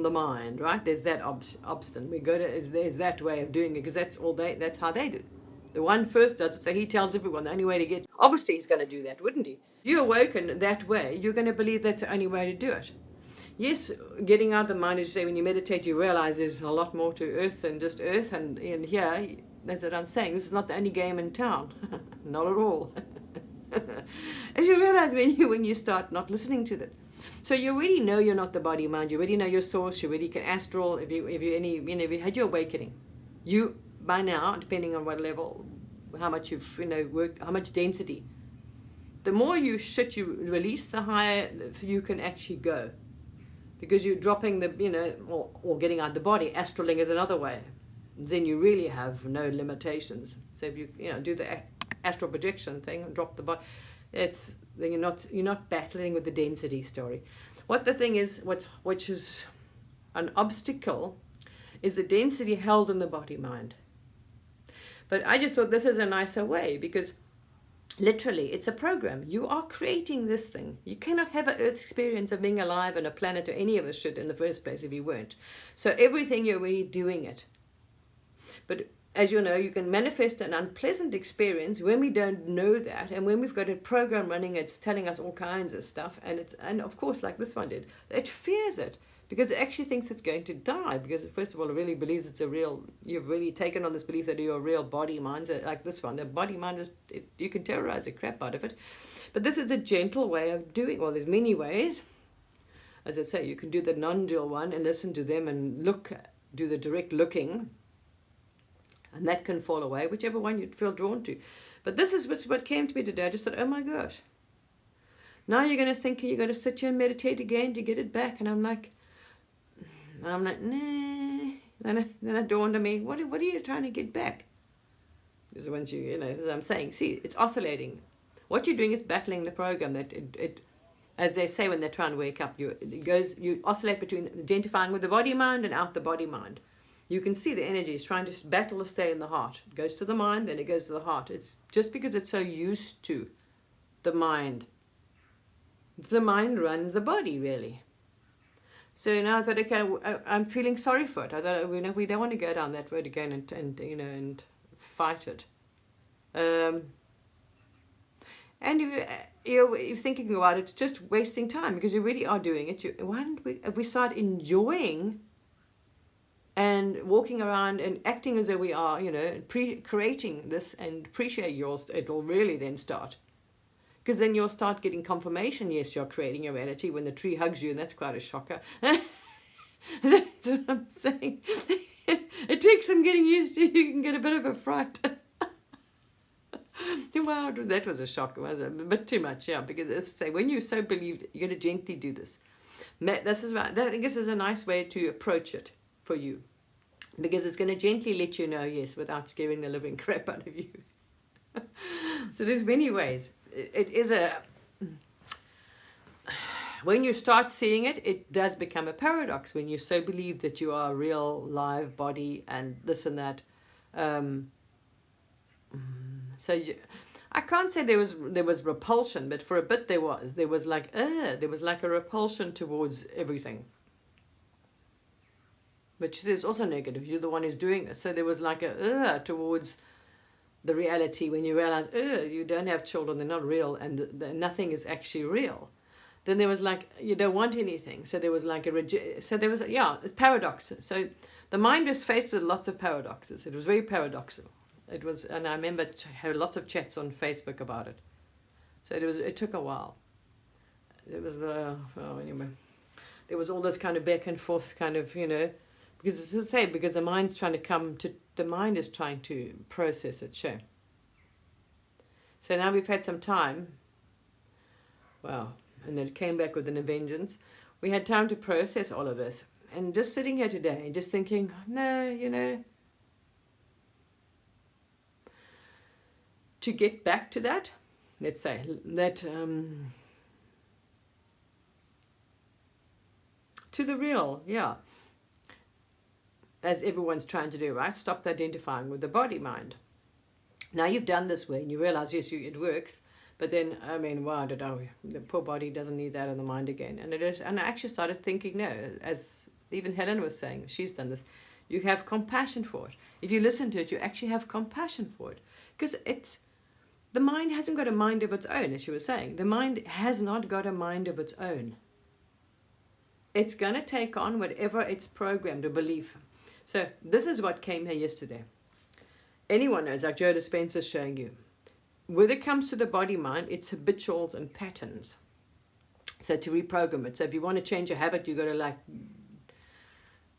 the mind, right? There's that obstinate. We go to, there's that way of doing it, because that's how they do. The one first does it, so he tells everyone the only way to get. Obviously, he's going to do that, wouldn't he? You're awoken that way, you're going to believe that's the only way to do it. Yes, getting out of the mind, as you say, when you meditate, you realize there's a lot more to earth than just earth, and here, that's what I'm saying. This is not the only game in town, not at all. As you realize when you start not listening to that. So you already know you're not the body mind. You already know your source. You already can astral. If you if you had your awakening, you by now, depending on what level, how much you've worked, how much density. The more you release, the higher you can actually go, because you're dropping the or getting out the body. Astraling is another way. Then you really have no limitations. So if you do the astral projection thing and drop the body, then you're not battling with the density story. What the thing is, which is an obstacle, is the density held in the body mind. But I just thought this is a nicer way, because literally it's a program. You are creating this thing. You cannot have an earth experience of being alive on a planet or any of this shit in the first place if you weren't. So everything, you're really doing it. But as you know, you can manifest an unpleasant experience when we don't know that, and when we've got a program running, it's telling us all kinds of stuff, and of course, like this one did, it fears it, because it actually thinks it's going to die, because first of all, it really believes it's a real, you've really taken on this belief that you're a real body mind, like this one. The body mind is, you can terrorize the crap out of it. But this is a gentle way of doing, well, there's many ways. As I say, you can do the non-dual one and listen to them and do the direct looking, and that can fall away, whichever one you'd feel drawn to. But this is what came to me today. I just thought, oh my gosh. Now you're going to think you're going to sit here and meditate again to get it back. And I'm like, nah. Then it dawned on me, what are you trying to get back? Because once as I'm saying, see, it's oscillating. What you're doing is battling the program. That it as they say when they're trying to wake up, you oscillate between identifying with the body mind and out the body mind. You can see the energy is trying to battle to stay in the heart. It goes to the mind, then it goes to the heart. It's just because it's so used to the mind. The mind runs the body, really. So now I thought, okay, I'm feeling sorry for it. I thought, we don't want to go down that road again and fight it. And you're thinking about it, it's just wasting time, because you really are doing it. Why don't we start enjoying and walking around and acting as though we are, creating this, and appreciate yours, it'll really then start. Because then you'll start getting confirmation, yes, you're creating your reality when the tree hugs you, and that's quite a shocker. That's what I'm saying. It takes some getting used to. You can get a bit of a fright. Wow, that was a shock. It was a bit too much, yeah, because as I say, when you so believed, you're going to gently do this. This is right. I think this is a nice way to approach it for you, because it's going to gently let you know, yes, without scaring the living crap out of you. So there's many ways. It is when you start seeing it, it does become a paradox when you so believe that you are a real live body and this and that. I can't say there was repulsion, but for a bit there was like a repulsion towards everything, which is also negative. You're the one who's doing this, so there was like a towards the reality when you realize you don't have children, they're not real, and nothing is actually real. Then there was like, you don't want anything, so there was like it's paradoxes. So the mind was faced with lots of paradoxes. It was very paradoxical. It was, and I remember had lots of chats on Facebook about it. So it took a while. It was anyway, there was all this kind of back and forth kind of, because because the mind's trying to the mind is trying to process it, sure. So now we've had some time, wow, and it came back with a vengeance. We had time to process all of this, and just sitting here today, just thinking, no, to get back to that, let's say, that, to the real, yeah, as everyone's trying to do, right? Stop identifying with the body mind. Now you've done this way and you realize, yes, it works, but then, wow, the poor body doesn't need that in the mind again. And I actually started thinking, no, as Even Helen was saying, she's done this. You have compassion for it. If you listen to it, you actually have compassion for it. Because the mind hasn't got a mind of its own, as she was saying. The mind has not got a mind of its own. It's going to take on whatever it's programmed to believe. So this is what came here yesterday. Anyone knows, like Joe Dispenza's showing you, when it comes to the body-mind, it's habituals and patterns. So to reprogram it. So if you want to change a habit, you got to like,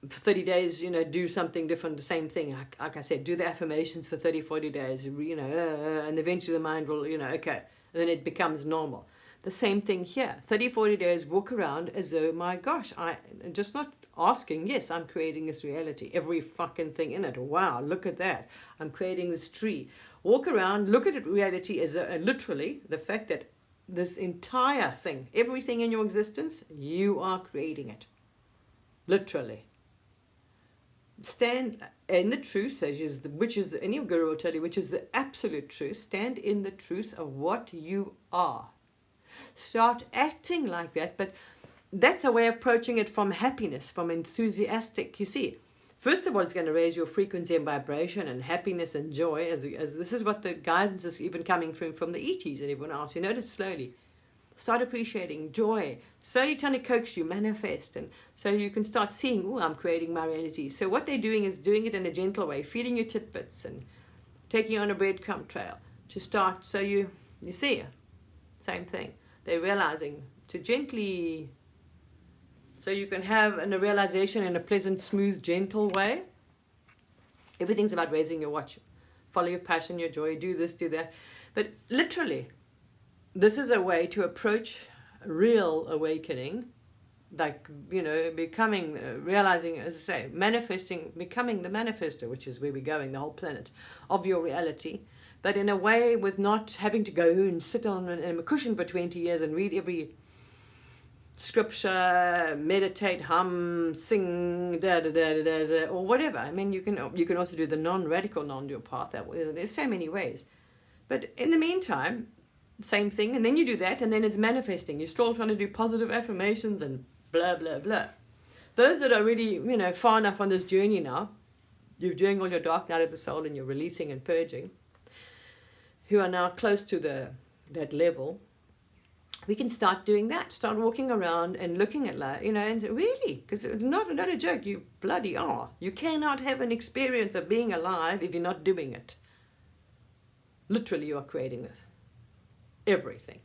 for 30 days, do something different, the same thing. Like I said, do the affirmations for 30, 40 days, and eventually the mind will, okay. And then it becomes normal. The same thing here. 30, 40 days, walk around as though, my gosh, I'm just not asking, yes, I'm creating this reality. Every fucking thing in it. Wow, look at that. I'm creating this tree. Walk around, look at it, reality as literally the fact that this entire thing, everything in your existence, you are creating it. Literally. Stand in the truth, which is any guru will tell you, which is the absolute truth. Stand in the truth of what you are. Start acting like that, but that's a way of approaching it from happiness, from enthusiastic. You see, first of all, it's going to raise your frequency and vibration and happiness and joy, as this is what the guidance is even coming from the ETs and everyone else. You notice slowly. Start appreciating joy, slowly trying to coax you, manifest, and so you can start seeing, oh, I'm creating my reality. So what they're doing is doing it in a gentle way, feeding you tidbits and taking you on a breadcrumb trail to start. So you see, same thing. They're realizing to gently, so you can have a realization in a pleasant, smooth, gentle way. Everything's about raising your watch. Follow your passion, your joy, do this, do that. But literally, this is a way to approach real awakening, like, becoming, realizing, as I say, manifesting, becoming the manifester, which is where we're going, the whole planet, of your reality. But in a way with not having to go and sit on a cushion for 20 years and read every scripture, meditate, hum, sing, or whatever. I mean, you can also do the non-radical non-dual path. There's so many ways. But in the meantime, same thing, and then you do that, and then it's manifesting. You're still trying to do positive affirmations and blah, blah, blah. Those that are really, far enough on this journey now, you're doing all your dark night of the soul and you're releasing and purging, who are now close to that level, we can start doing that. Start walking around and looking at life, and really, because not a joke, you bloody are. You cannot have an experience of being alive if you're not doing it. Literally, you are creating this. Everything.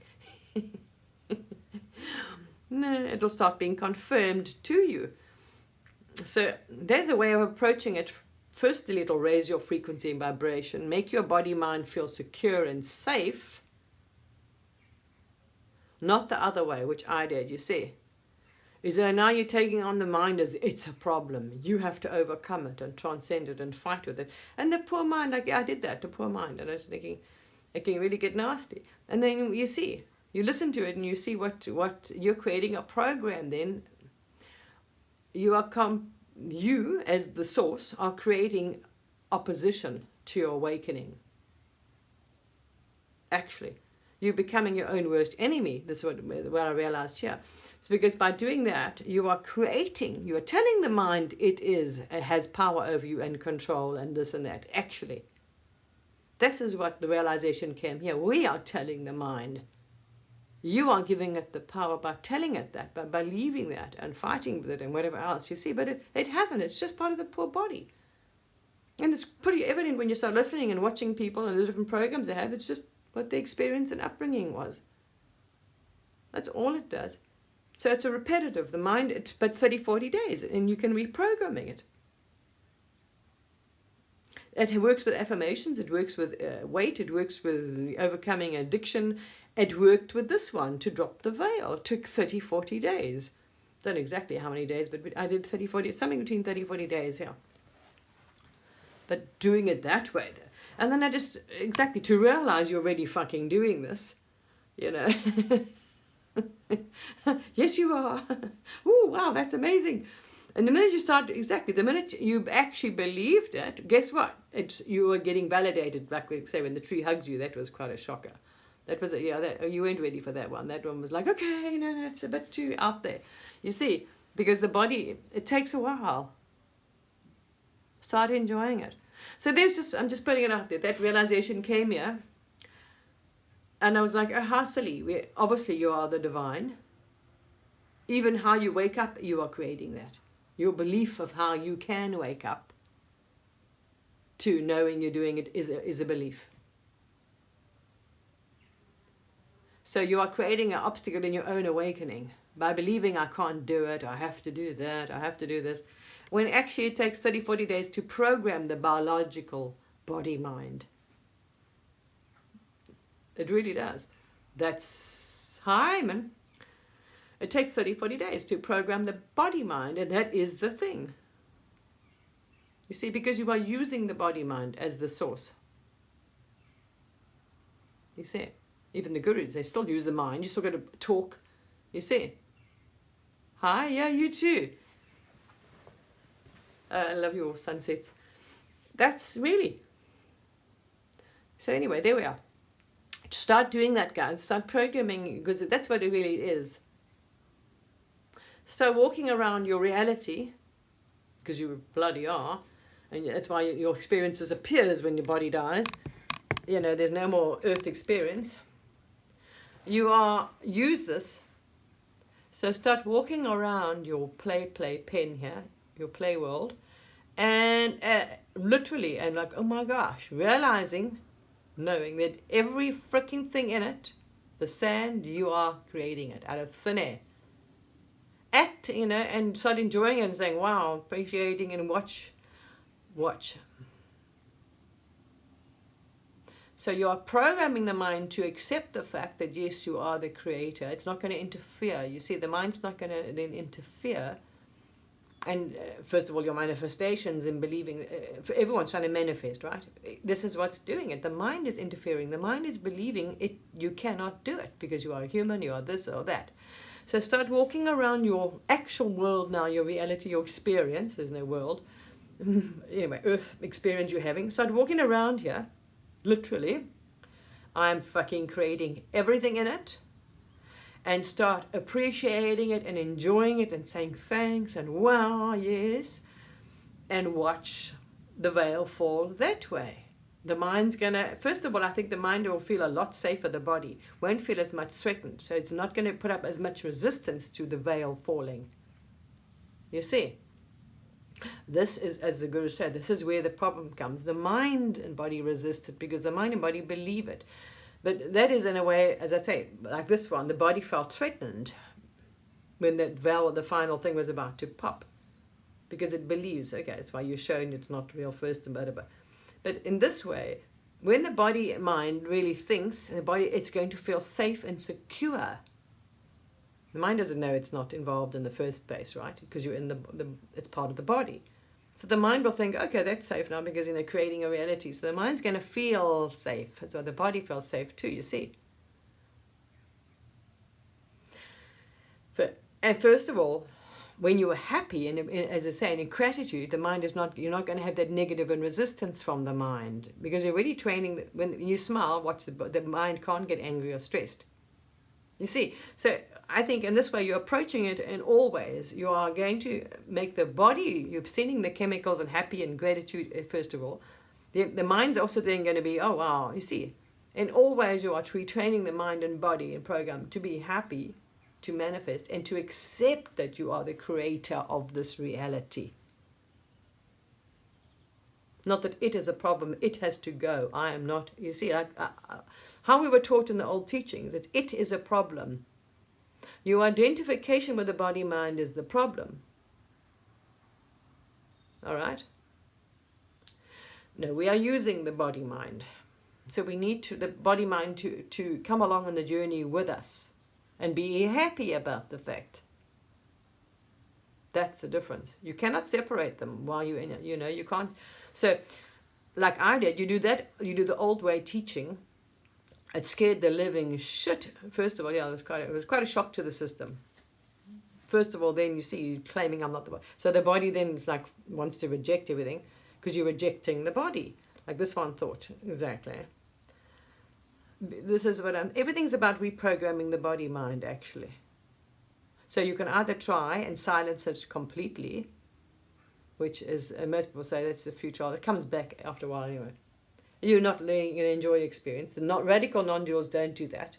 It'll start being confirmed to you. So there's a way of approaching it. Firstly, it'll raise your frequency and vibration, make your body mind feel secure and safe. Not the other way, which I did, you see. Is that now you're taking on the mind as it's a problem. You have to overcome it and transcend it and fight with it. And the poor mind, like I did that, the poor mind. And I was thinking, it can really get nasty. And then you see, you listen to it and you see what you're creating a program then. You as the source are creating opposition to your awakening. Actually, you're becoming your own worst enemy. That's what I realized here. It's because by doing that, you are telling the mind it has power over you and control and this and that. Actually, this is what the realization came here. We are telling the mind. You are giving it the power by telling it that, by believing that and fighting with it and whatever else, you see. But it hasn't. It's just part of the poor body. And it's pretty evident when you start listening and watching people and the different programs they have. It's just what the experience and upbringing was. That's all it does. So it's a repetitive, the mind, but 30, 40 days, and you can reprogramming it. It works with affirmations, it works with weight, it works with overcoming addiction. It worked with this one, to drop the veil. It took 30, 40 days. Don't know exactly how many days, but I did 30, 40, something between 30, 40 days, yeah. But doing it that way. And then exactly, to realize you're already fucking doing this, Yes, you are. Oh, wow, that's amazing. And the minute the minute you actually believed it, guess what? You were getting validated. Like we say, when the tree hugs you, that was quite a shocker. That was you weren't ready for that one. That one was like, okay, no, it's a bit too out there. You see, because the body, it takes a while. Start enjoying it. So I'm just putting it out there. That realization came here. And I was like, oh, how silly. Obviously, you are the divine. Even how you wake up, you are creating that. Your belief of how you can wake up to knowing you're doing it is a belief. So you are creating an obstacle in your own awakening by believing I can't do it, I have to do that, I have to do this. When actually it takes 30, 40 days to program the biological body-mind. It really does. That's hi, man. It takes 30, 40 days to program the body-mind, and that is the thing. You see, because you are using the body-mind as the source. You see, even the gurus, they still use the mind. You still got to talk. You see. Hi, yeah, you too. I love your sunsets. That's really. So anyway, there we are. Start doing that, guys. Start programming, because that's what it really is. So walking around your reality, because you bloody are, and that's why your experience disappears when your body dies. You know, there's no more earth experience. You use this. So start walking around your play pen here, your play world, and literally, and like, oh my gosh, realizing, knowing that every freaking thing in it, the sand, you are creating it out of thin air. Act, you know, and start enjoying it and saying, wow, appreciating and watch. So you are programming the mind to accept the fact that, yes, you are the creator. It's not going to interfere. You see, the mind's not going to then interfere. And first of all, your manifestations and believing, everyone's trying to manifest, right? This is what's doing it. The mind is interfering. The mind is believing it. You cannot do it because you are a human, you are this or that. So start walking around your actual world now, your reality, your experience. There's no world. Anyway, earth experience you're having. Start walking around here, literally. I'm fucking creating everything in it. And start appreciating it and enjoying it and saying thanks and wow, yes. And watch the veil fall that way. The mind's gonna, first of all, I think the mind will feel a lot safer, the body won't feel as much threatened. So it's not going to put up as much resistance to the veil falling. You see, this is, as the Guru said, this is where the problem comes. The mind and body resist it because the mind and body believe it. But that is in a way, as I say, like this one, the body felt threatened when that veil, the final thing was about to pop. Because it believes, okay, that's why you're showing it's not real first and blah. But in this way, when the body mind really thinks, the body, it's going to feel safe and secure. The mind doesn't know it's not involved in the first place, right? Because you're in it's part of the body. So the mind will think, okay, that's safe now because they're creating a reality. So the mind's going to feel safe. So the body feels safe too, you see. And first of all, when you are happy, and as I say, in gratitude, the mind is not, you're not going to have that negative and resistance from the mind because you're already training, when you smile, watch the mind can't get angry or stressed. You see, so I think in this way you're approaching it in all ways. You are going to make the body, you're sending the chemicals and happy and gratitude first of all. The mind's also then going to be, oh wow, you see, in all ways you are retraining the mind and body and program to be happy, to manifest and to accept that you are the creator of this reality. Not that it is a problem, it has to go. I am not, you see, how we were taught in the old teachings, it is a problem. Your identification with the body-mind is the problem. All right? No, we are using the body-mind. So we need the body-mind to come along on the journey with us. And be happy about the fact. That's the difference. You cannot separate them while you're in it. You know, you can't. So, like I did, you do the old way teaching. It scared the living shit. First of all, yeah, it was quite a shock to the system. First of all, then you see you claiming I'm not the body. So the body then is like wants to reject everything because you're rejecting the body. Like this one thought, exactly. This is what everything's about reprogramming the body mind actually. So you can either try and silence it completely, which is, most people say that's the futile. It comes back after a while anyway. You're not letting it enjoy the experience. The not radical non-duals don't do that.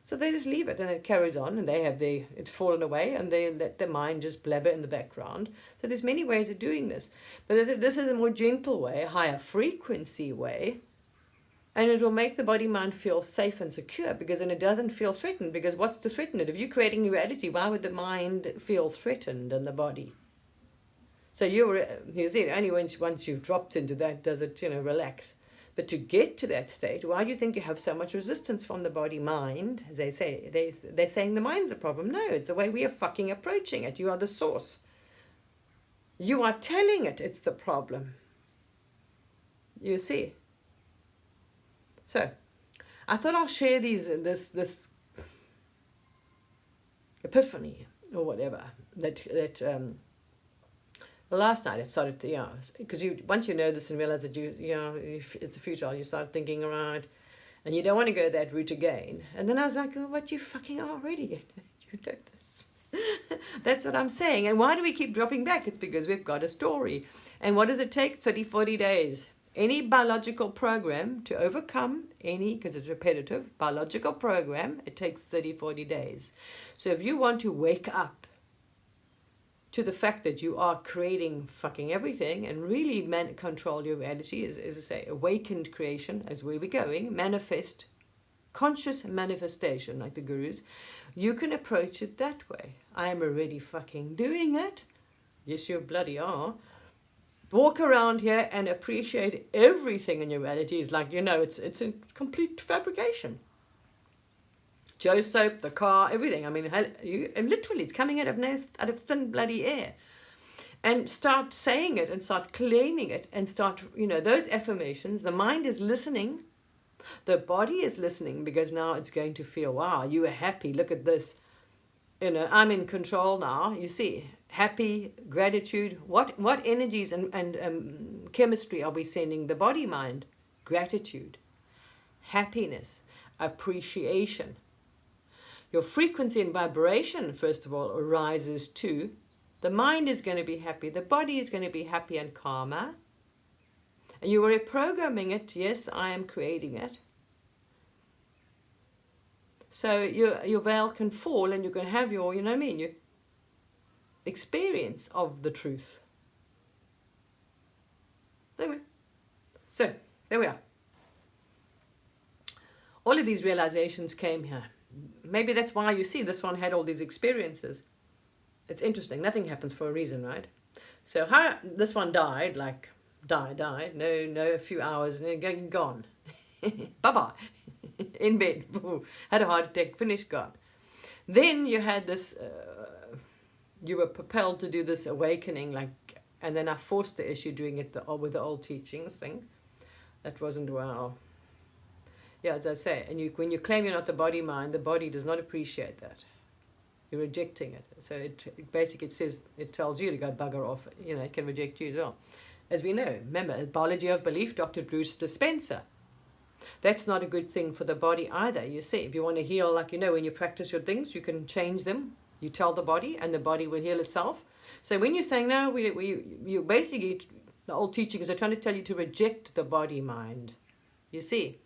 So they just leave it and it carries on, and they have it's fallen away, and they let the mind just blabber in the background. So there's many ways of doing this. But this is a more gentle way, a higher frequency way. And it will make the body mind feel safe and secure, because then it doesn't feel threatened. Because what's to threaten it? If you're creating reality, why would the mind feel threatened in the body? So you see, only once you've dropped into that does it, relax. But to get to that state, why do you think you have so much resistance from the body mind? As they say, they're saying the mind's the problem. No, it's the way we are fucking approaching it. You are the source. You are telling it it's the problem. You see. So, I thought I'll share this epiphany or whatever that last night it started to, because once you know this and realize that it's a futile, you start thinking, right, and you don't want to go that route again. And then I was like, oh, but you fucking are already. You know this. That's what I'm saying. And why do we keep dropping back? It's because we've got a story. And what does it take? 30, 40 days. Any biological program to overcome because it's repetitive, biological program, it takes 30, 40 days. So if you want to wake up to the fact that you are creating fucking everything and really control your reality, as I say, awakened creation, as where we're going, manifest, conscious manifestation, like the gurus, you can approach it that way. I am already fucking doing it. Yes, you bloody are. Walk around here and appreciate everything in your reality. Is like, it's a complete fabrication. Joe soap, the car, everything. I mean, and literally, it's coming out of thin bloody air. And start saying it and start claiming it and start, those affirmations. The mind is listening. The body is listening, because now it's going to feel, wow, you are happy. Look at this. I'm in control now. You see, happy, gratitude. What energies and chemistry are we sending the body mind? Gratitude, happiness, appreciation. Your frequency and vibration, first of all, arises too. The mind is going to be happy. The body is going to be happy and calmer. And you are reprogramming it. Yes, I am creating it. So your veil can fall, and you can have your, your experience of the truth. Anyway, so there we are. All of these realizations came here. Maybe that's why you see this one had all these experiences. It's interesting. Nothing happens for a reason, right? So how this one died, died. No, a few hours and gone. Bye-bye. In bed. Had a heart attack. Finished. Gone. Then you had this. You were propelled to do this awakening, and then I forced the issue doing it with the old teachings thing. That wasn't well. Yeah, as I say, and when you claim you're not the body mind, the body does not appreciate that. You're rejecting it. So it basically it tells you to go bugger off. It can reject you as well. As we know, remember, Biology of Belief, Dr. Bruce Dispenza. That's not a good thing for the body either. You see, if you want to heal, when you practice your things, you can change them. You tell the body, and the body will heal itself. So when you're saying, no, you basically, the old teachings are trying to tell you to reject the body mind. You see.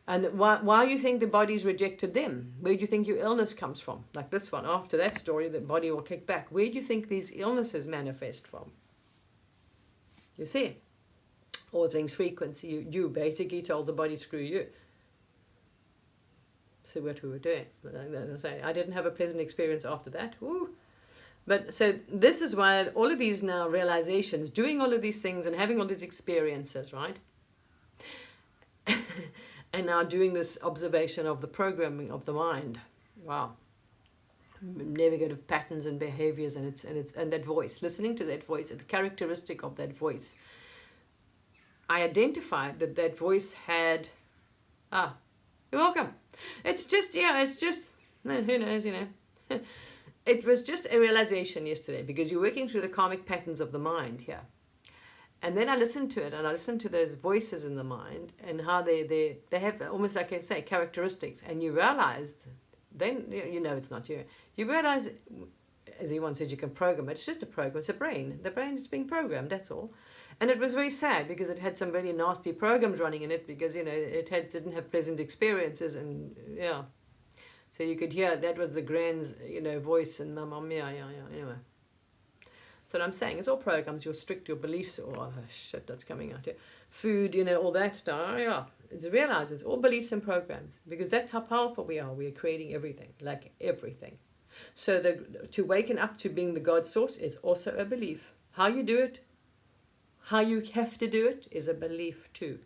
And why you think the body's rejected them? Where do you think your illness comes from? Like this one, after that story, the body will kick back. Where do you think these illnesses manifest from? You see? All things frequency. You basically told the body, screw you. See what we were doing. I didn't have a pleasant experience after that. Woo. But so this is why all of these now realizations, doing all of these things and having all these experiences, right? And now doing this observation of the programming of the mind. Wow. Negative patterns and behaviors, and that voice, listening to that voice, the characteristic of that voice. I identified that voice had, you're welcome. It's just, who knows, It was just a realization yesterday, because you're working through the karmic patterns of the mind here. And then I listened to it, and I listened to those voices in the mind, and how they have almost, like I say, characteristics. And you realize then you know it's not you. You realize, as he once said, you can program it. It's just a program. It's a brain. The brain is being programmed, that's all. And it was very sad because it had some really nasty programs running in it because, didn't have pleasant experiences. And, yeah. So you could hear that was the grand's, voice and the mum, yeah, anyway. So what I'm saying is all programs, your beliefs, oh shit, that's coming out here. Food, all that stuff, yeah. It's realize it's all beliefs and programs because that's how powerful we are. We are creating everything, like everything. So to waken up to being the God source is also a belief. How you do it, how you have to do it is a belief too.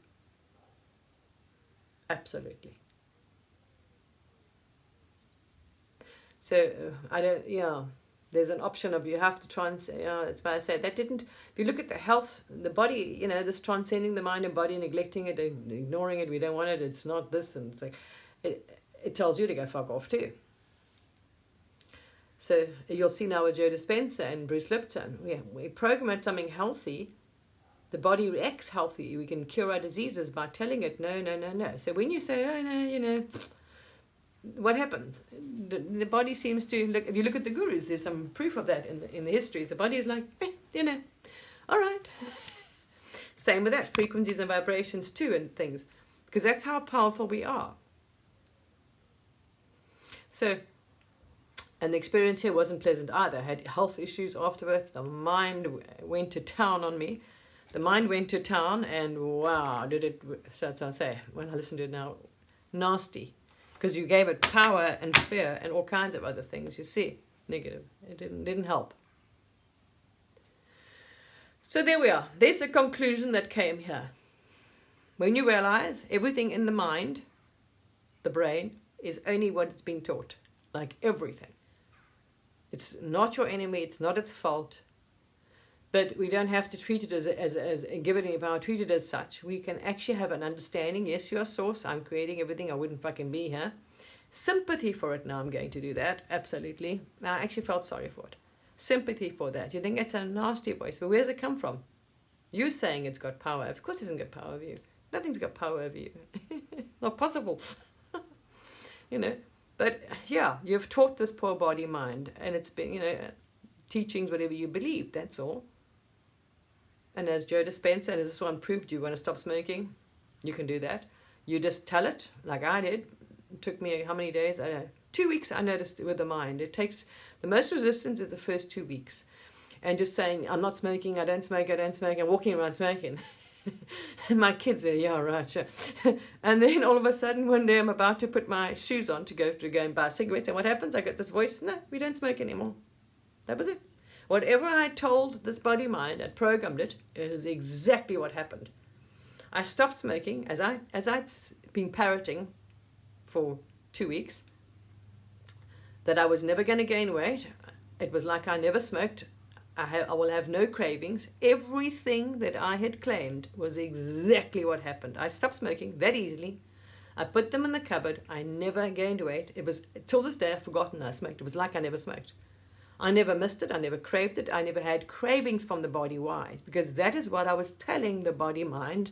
Absolutely. So there's an option of you have to try and say, that's why I say that didn't, if you look at the health, the body, this transcending the mind and body, neglecting it, ignoring it, we don't want it, it's not this, and it's like, it tells you to go fuck off too. So you'll see now with Joe Dispenza and Bruce Lipton, we program something healthy, the body reacts healthy. We can cure our diseases by telling it, no. So when you say, oh, no, what happens? The body seems to, look. If you look at the gurus, there's some proof of that in the histories. The body is like, all right. Same with that, frequencies and vibrations too and things. Because that's how powerful we are. So, and the experience here wasn't pleasant either. I had health issues afterwards. The mind went to town on me. The mind went to town and wow, did it, so that's what I say, when I listen to it now, nasty. Because you gave it power and fear and all kinds of other things, you see, negative. It didn't help. So there we are. There's the conclusion that came here. When you realize everything in the mind, the brain, is only what it's been taught. Like everything. It's not your enemy, it's not its fault. But we don't have to treat it as give it any power, treat it as such. We can actually have an understanding. Yes, you're a source. I'm creating everything. I wouldn't fucking be here. Sympathy for it. Now I'm going to do that. Absolutely. I actually felt sorry for it. Sympathy for that. You think it's a nasty voice, but where does it come from? You saying it's got power. Of course it doesn't get power over you. Nothing's got power over you. Not possible. But yeah, you've taught this poor body mind, and it's been, teachings, whatever you believe. That's all. And as Joe Dispenza, and as this one proved, you want to stop smoking, you can do that. You just tell it, like I did. It took me how many days? I don't know. 2 weeks, I noticed, with the mind. It takes, the most resistance is the first 2 weeks. And just saying, I'm not smoking, I don't smoke, I'm walking around smoking. And my kids are, yeah, right, sure. And then all of a sudden, one day I'm about to put my shoes on to go and buy cigarettes. And what happens? I got this voice, no, we don't smoke anymore. That was it. Whatever I told this body mind, I programmed it, is exactly what happened. I stopped smoking as I'd been parroting for 2 weeks, that I was never going to gain weight. It was like I never smoked. I will have no cravings. Everything that I had claimed was exactly what happened. I stopped smoking that easily. I put them in the cupboard. I never gained weight. It was, till this day, I've forgotten I smoked. It was like I never smoked. I never missed it. I never craved it. I never had cravings from the body. Why? Because that is what I was telling the body mind,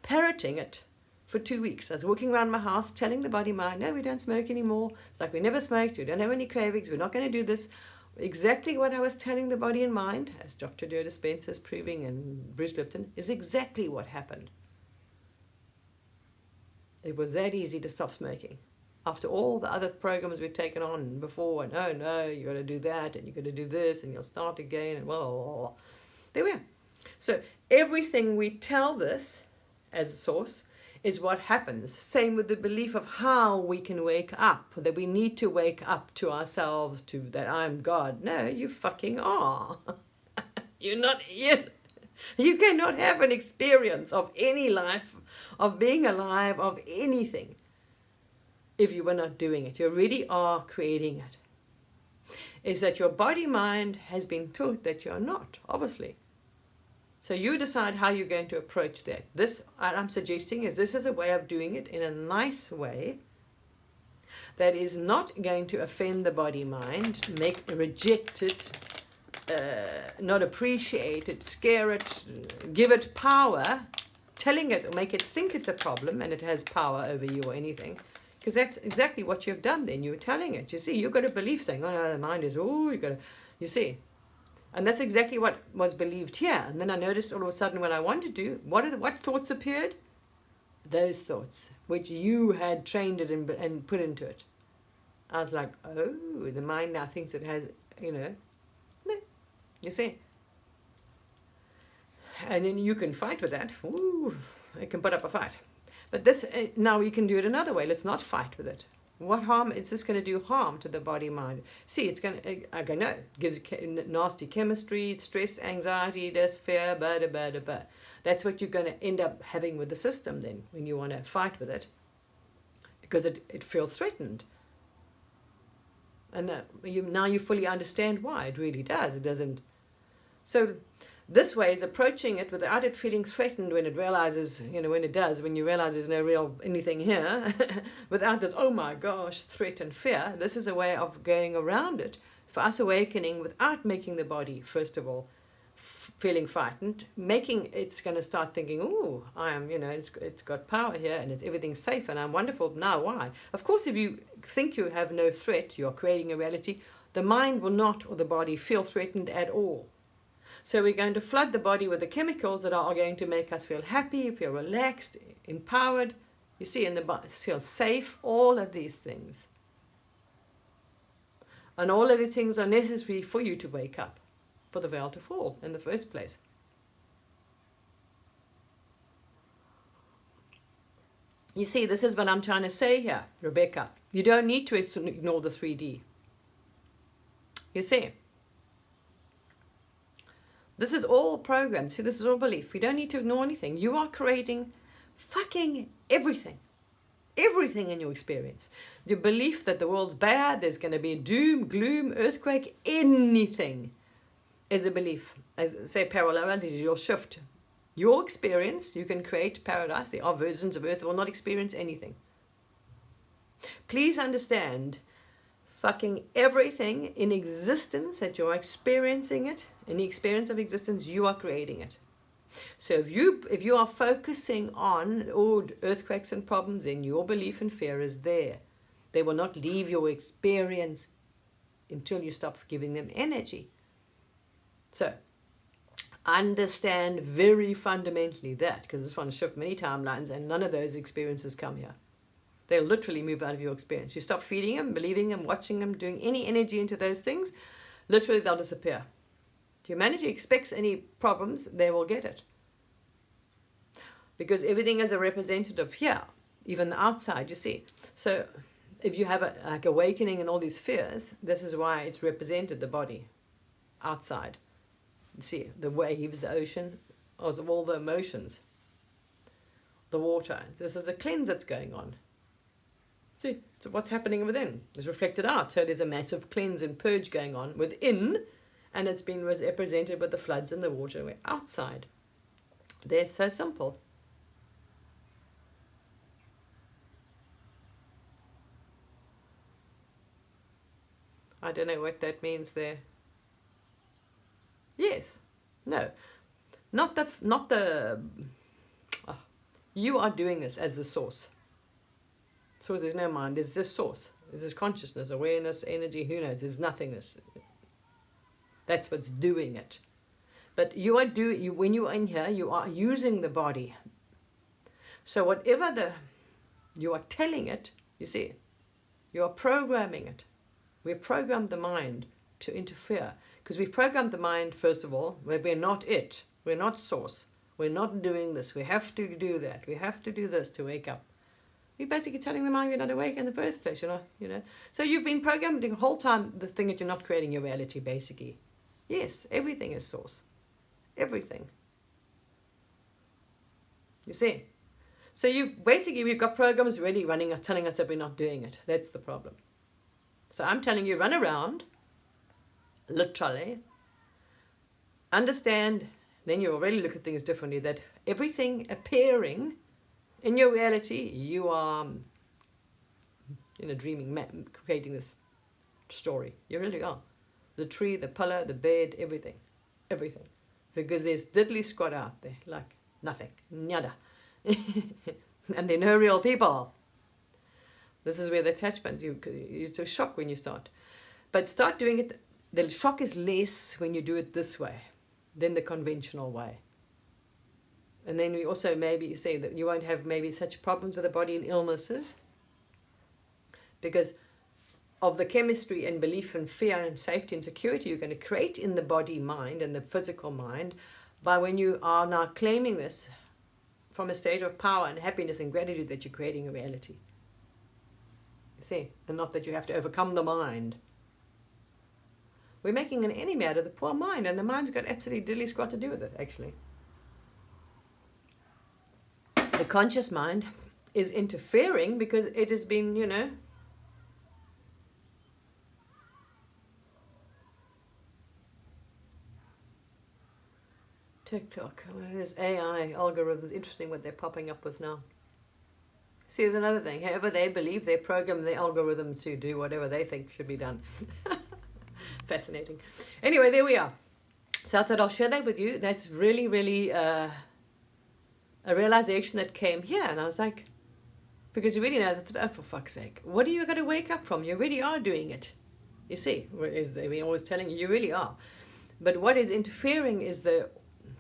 parroting it for 2 weeks. I was walking around my house telling the body mind, no, we don't smoke anymore. It's like we never smoked. We don't have any cravings. We're not going to do this. Exactly what I was telling the body and mind, as Dr. Joe Dispenza is proving and Bruce Lipton, is exactly what happened. It was that easy to stop smoking. After all the other programs we've taken on before, and oh no, you got to do that, and you got to do this, and you'll start again, and well, there we are. So everything we tell this as a source is what happens. Same with the belief of how we can wake up, that we need to wake up to ourselves, to that I'm God. No, you fucking are. You're not yet. You cannot have an experience of any life, of being alive, of anything, if you were not doing it. You already are creating it. Is that your body mind has been taught that you're not, obviously. So you decide how you're going to approach that. This, I'm suggesting, is this is a way of doing it in a nice way that is not going to offend the body mind, reject it, not appreciate it, scare it, give it power, telling it or make it think it's a problem and it has power over you or anything. Because that's exactly what you've done then. You're telling it. You see, you've got a belief saying, oh no, the mind is, oh, you got to, you see. And that's exactly what was believed here. And then I noticed all of a sudden when I wanted to, what thoughts appeared? Those thoughts, which you had trained it and put into it. I was like, oh, the mind now thinks it has, meh, you see. And then you can fight with that. Ooh, it can put up a fight. But this, now you can do it another way. Let's not fight with it. What harm is this going to do harm to the body mind? See, it's going to, I know, it gives nasty chemistry, stress, anxiety, this fear, blah. That's what you're going to end up having with the system then when you want to fight with it. Because it feels threatened. And now you fully understand why. It really does. It doesn't. So this way is approaching it without it feeling threatened when it realizes, when you realize there's no real anything here, without this, oh my gosh, threat and fear. This is a way of going around it for us awakening without making the body, first of all, feeling frightened, it's going to start thinking, oh, I am, it's got power here and everything's safe and I'm wonderful. Now, why? Of course, if you think you have no threat, you're creating a reality, the mind will not, or the body, feel threatened at all. So we're going to flood the body with the chemicals that are going to make us feel happy, feel relaxed, empowered, you see, and the body feel safe, all of these things. And all of the things are necessary for you to wake up, for the veil to fall in the first place. You see, this is what I'm trying to say here, Rebecca. You don't need to ignore the 3D. You see, this is all programmed. See, this is all belief. You don't need to ignore anything. You are creating fucking everything. Everything in your experience. Your belief that the world's bad, there's going to be doom, gloom, earthquake, anything is a belief. As say, parallelity is your shift. Your experience, you can create paradise. There are versions of earth that will not experience anything. Please understand, fucking everything in existence that you're experiencing it, in the experience of existence, you are creating it. So if you are focusing on earthquakes and problems, then your belief and fear is there. They will not leave your experience until you stop giving them energy. So understand very fundamentally that, because this one shift many timelines and none of those experiences come here. They'll literally move out of your experience. You stop feeding them, believing them, watching them, doing any energy into those things, literally they'll disappear. If humanity expects any problems, they will get it. Because everything is a representative here, even the outside, you see. So if you have like awakening and all these fears, this is why it's represented, the body, outside. You see, the waves, the ocean, all the emotions, the water. This is a cleanse that's going on. See, so what's happening within is reflected out. So there's a massive cleanse and purge going on within, and it's been represented with the floods and the water outside. They're so simple. I don't know what that means there. Yes. No. Not the you are doing this as the source. So there's no mind, there's this source. There's this consciousness, awareness, energy, who knows, there's nothingness. That's what's doing it. But you are when you are in here, you are using the body. So whatever you are telling it, you see, you are programming it. We've programmed the mind to interfere. Because we've programmed the mind, first of all, where we're not it. We're not source. We're not doing this. We have to do that. We have to do this to wake up. You're basically telling the mind you're not awake in the first place, So you've been programmed the whole time the thing that you're not creating your reality, basically. Yes, everything is source. Everything. You see? So we've got programs already running, telling us that we're not doing it. That's the problem. So I'm telling you, run around, literally, understand, then you'll really look at things differently, that everything appearing in your reality, you are dreaming, creating this story. You really are. The tree, the pillar, the bed, everything. Everything. Because there's diddly squat out there, like nothing. Nada. And they're no real people. This is where the attachment, it's a shock when you start. But start doing it, the shock is less when you do it this way than the conventional way. And then we also maybe say that you won't have maybe such problems with the body and illnesses because of the chemistry and belief and fear and safety and security you're going to create in the body, mind, and the physical mind by when you are now claiming this from a state of power and happiness and gratitude that you're creating a reality. You see, and not that you have to overcome the mind. We're making an enemy out of the poor mind, and the mind's got absolutely diddly squat to do with it, actually. The conscious mind is interfering because it has been, you know, TikTok, there's AI algorithms, interesting what they're popping up with now. See, there's another thing, however they believe, they program the algorithm to do whatever they think should be done. Fascinating. Anyway, there we are. So I thought I'll share that with you. That's really, really a realization that came here, and I was like, because you really know that, oh, for fuck's sake, what are you going to wake up from? You really are doing it. You see, we're always telling you, you really are. But what is interfering is the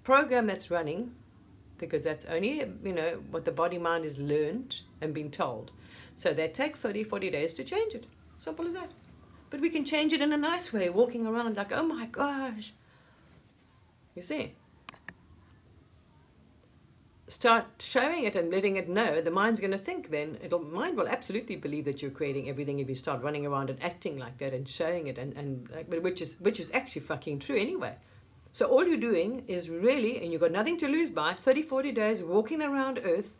program that's running, because that's only, you know, what the body mind is learned and been told. So that takes 30, 40 days to change it. Simple as that. But we can change it in a nice way, walking around like, oh my gosh. You see? Start showing it and letting it know. The mind's going to think then. Mind will absolutely believe that you're creating everything if you start running around and acting like that and showing it, which is actually fucking true anyway. So all you're doing is really, and you've got nothing to lose by 30, 40 days walking around Earth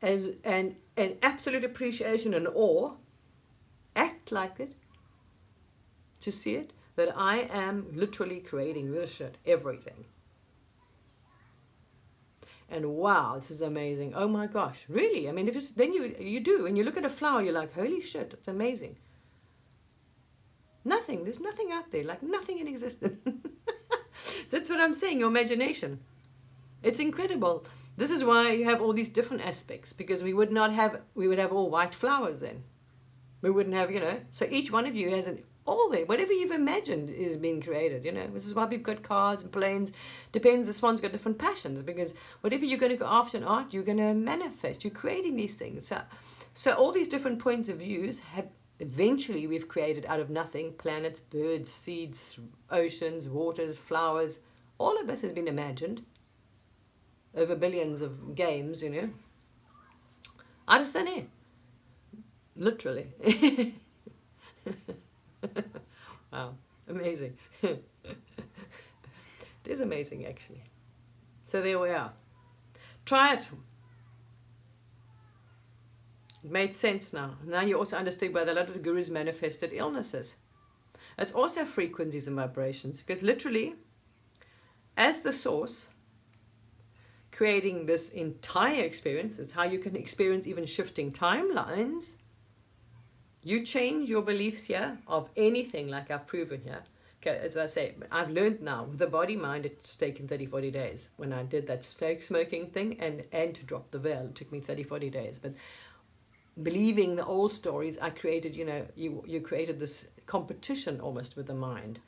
as an absolute appreciation and awe. Act like it. To see it, that I am literally creating this shit, everything. And wow, this is amazing. Oh my gosh, really? I mean, then you do, and you look at a flower, you're like, holy shit, it's amazing. Nothing, there's nothing out there, like nothing in existence. That's what I'm saying, your imagination. It's incredible. This is why you have all these different aspects, because we would have all white flowers then. We wouldn't have, you know, so each one of you has all there, whatever you've imagined is being created, you know. This is why we've got cars and planes. Depends, this one's got different passions, because whatever you're going to go after in art, you're going to manifest. You're creating these things. So all these different points of views have eventually we've created out of nothing. Planets, birds, seeds, oceans, waters, flowers. All of this has been imagined over billions of games, you know, out of thin air. Literally. Wow, amazing. It is amazing, actually. So there we are. Try it. It made sense now. Now you also understood why a lot of the gurus manifested illnesses. It's also frequencies and vibrations, because literally, as the source, creating this entire experience, it's how you can experience even shifting timelines. You change your beliefs here of anything, like I've proven here. Okay, as I say, I've learned now, with the body mind, it's taken 30, 40 days. When I did that smoking thing and to drop the veil, it took me 30, 40 days. But believing the old stories, I created, you know, you created this competition almost with the mind.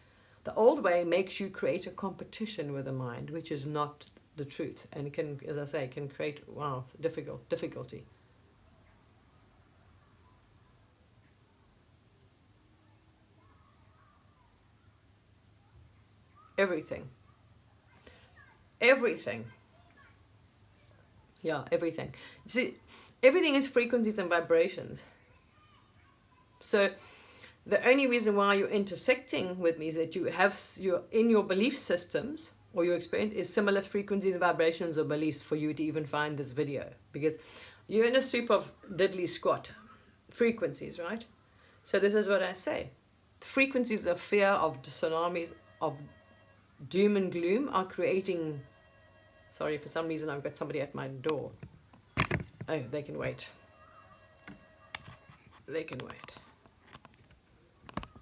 The old way makes you create a competition with the mind, which is not the truth. And it can, as I say, can create, wow, difficulty. Everything. Yeah, everything. See, everything is frequencies and vibrations. So the only reason why you're intersecting with me is that you're in your belief systems, or your experience is similar frequencies and vibrations or beliefs for you to even find this video, because you're in a soup of diddly squat frequencies, right? So this is what I say. The frequencies of fear, of tsunamis, of doom and gloom are creating. Sorry, for some reason I've got somebody at my door. Oh, they can wait. They can wait.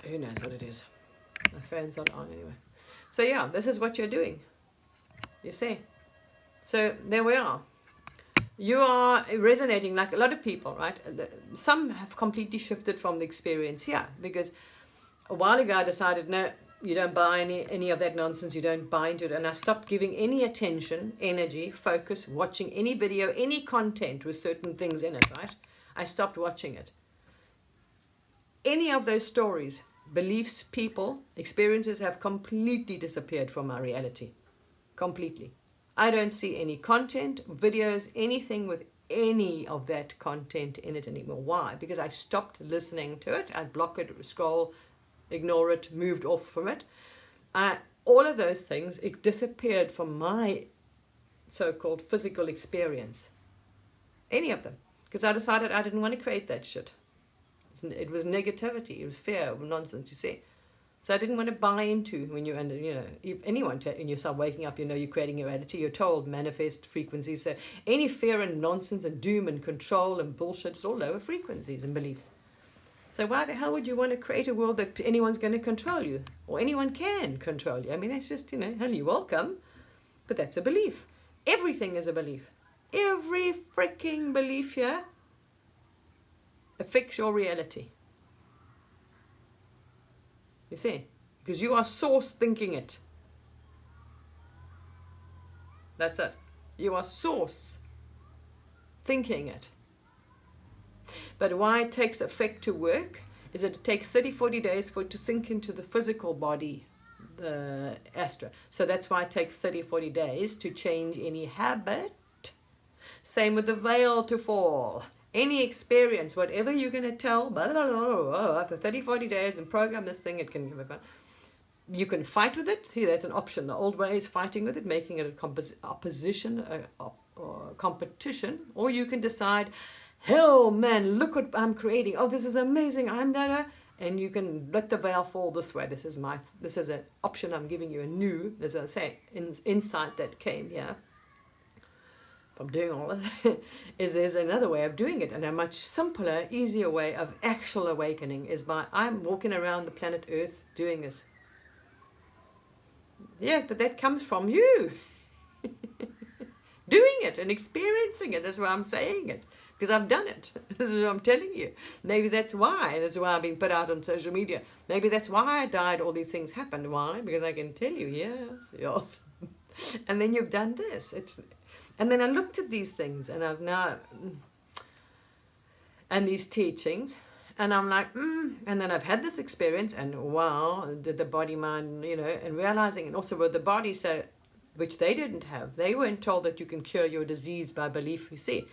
Who knows what it is? My phone's not on anyway. So yeah, this is what you're doing. You see? So there we are. You are resonating like a lot of people, right? Some have completely shifted from the experience here, because a while ago I decided, no, you don't buy any of that nonsense, you don't buy into it. And I stopped giving any attention, energy, focus, watching any video, any content with certain things in it, right? I stopped watching it. Any of those stories, beliefs, people, experiences have completely disappeared from my reality. Completely. I don't see any content, videos, anything with any of that content in it anymore. Why? Because I stopped listening to it. I'd block it, scroll, ignore it, moved off from it. All of those things, it disappeared from my so-called physical experience. Any of them. Because I decided I didn't want to create that shit. It was negativity. It was fear. It was nonsense, you see. So I didn't want to buy into when you're under, if anyone, when you start waking up, you're creating your reality. You're told manifest frequencies. So any fear and nonsense and doom and control and bullshit, it's all lower frequencies and beliefs. So why the hell would you want to create a world that anyone's going to control you, or anyone can control you? I mean, that's just, hell, you're welcome, but that's a belief. Everything is a belief. Every freaking belief here affects your reality. You see, because you are source thinking it. That's it. You are source thinking it. But why it takes effect to work is that it takes 30-40 days for it to sink into the physical body, the astra. So that's why it takes 30-40 days to change any habit. Same with the veil to fall. Any experience, whatever you're going to tell, blah, blah, blah, blah, for 30-40 days and program this thing, it can give it. You can fight with it. See, that's an option. The old way is fighting with it, making it a opposition, or competition. Or you can decide, hell, man, look what I'm creating. Oh, this is amazing. I'm that. And you can let the veil fall this way. This is an option I'm giving you, a new, as I say, insight that came here from doing all of that, is there's another way of doing it, and a much simpler, easier way of actual awakening is by, I'm walking around the planet Earth doing this. Yes, but that comes from you. Doing it and experiencing it. That's why I'm saying it. Because I've done it. This is what I'm telling you. Maybe that's why. That's why I've been put out on social media. Maybe that's why I died. All these things happened. Why? Because I can tell you, yes. And then you've done this. And then I looked at these things, and I've now, and these teachings, and I'm like, and then I've had this experience, and wow, the body, mind, and realizing, and also with the body, so, which they didn't have. They weren't told that you can cure your disease by belief, you see.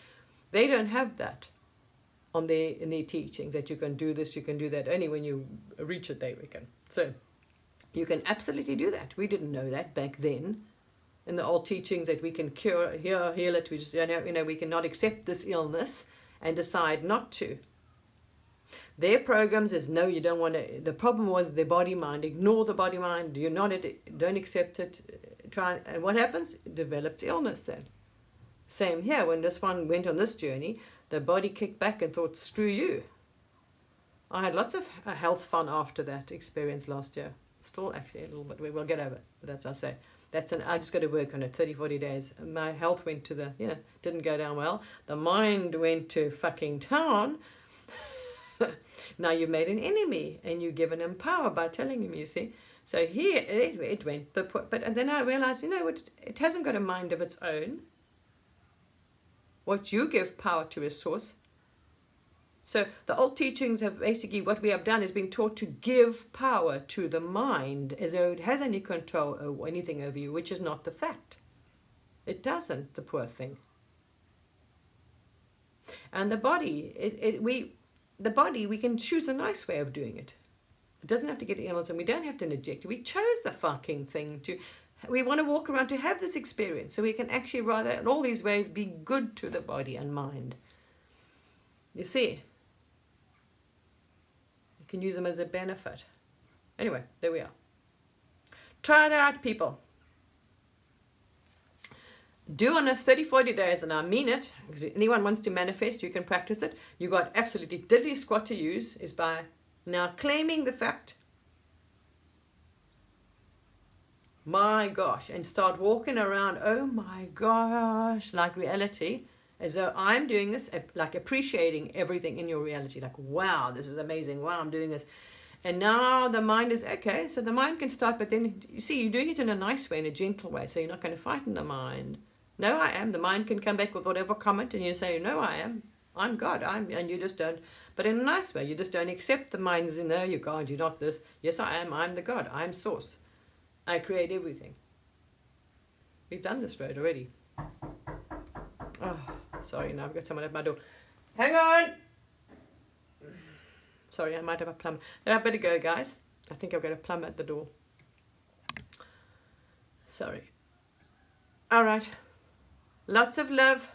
They don't have that in their teachings, that you can do this, you can do that. Only when you reach it, they reckon. So you can absolutely do that. We didn't know that back then. In the old teachings, that we can heal it. We just, we cannot accept this illness and decide not to. Their programs is, no, you don't want to. The problem was the body mind. Ignore the body mind. Don't accept it. And what happens? It develops illness then. Same here. When this one went on this journey, the body kicked back and thought, screw you. I had lots of health fun after that experience last year. Still, actually, a little bit. We'll get over it. But that's, I say. I just got to work on it, 30-40 days. My health went to didn't go down well. The mind went to fucking town. Now you've made an enemy, and you've given him power by telling him, you see. So here, it went. And then I realized, it hasn't got a mind of its own. What you give power to is source. So the old teachings have basically, what we have done is been taught to give power to the mind as though it has any control or anything over you, which is not the fact. It doesn't, the poor thing. And the body, we can choose a nice way of doing it. It doesn't have to get illness, and we don't have to inject it. We chose the fucking thing we want to walk around to have this experience, so we can actually rather, in all these ways, be good to the body and mind. You see? Can use them as a benefit. Anyway, there we are. Try it out, people. Do on a 30-40 days, and I mean it, because if anyone wants to manifest, you can practice it. You got absolutely diddly squat to use, is by now claiming the fact, my gosh, and start walking around, oh my gosh, like reality, as though I'm doing this, like appreciating everything in your reality. Like, wow, this is amazing. Wow, I'm doing this. And now the mind is, okay, so the mind can start, but then you see, you're doing it in a nice way, in a gentle way, so you're not going to frighten the mind. No, I am. The mind can come back with whatever comment, and you say, no, I am. I'm God. And you just don't, but in a nice way. You just don't accept the mind's, no, you're God, you're not this. Yes, I am. I'm the God. I'm source. I create everything. We've done this road already. Oh, sorry, now I've got someone at my door. Hang on! Sorry, I might have a plumber. I better go, guys. I think I've got a plumber at the door. Sorry. All right. Lots of love.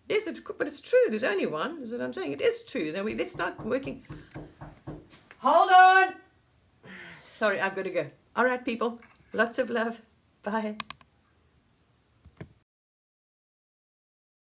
Yes, but it's true. There's only one. Is what I'm saying. It is true. Then let's start working. Hold on. Sorry, I've got to go. All right, people. Lots of love. Bye.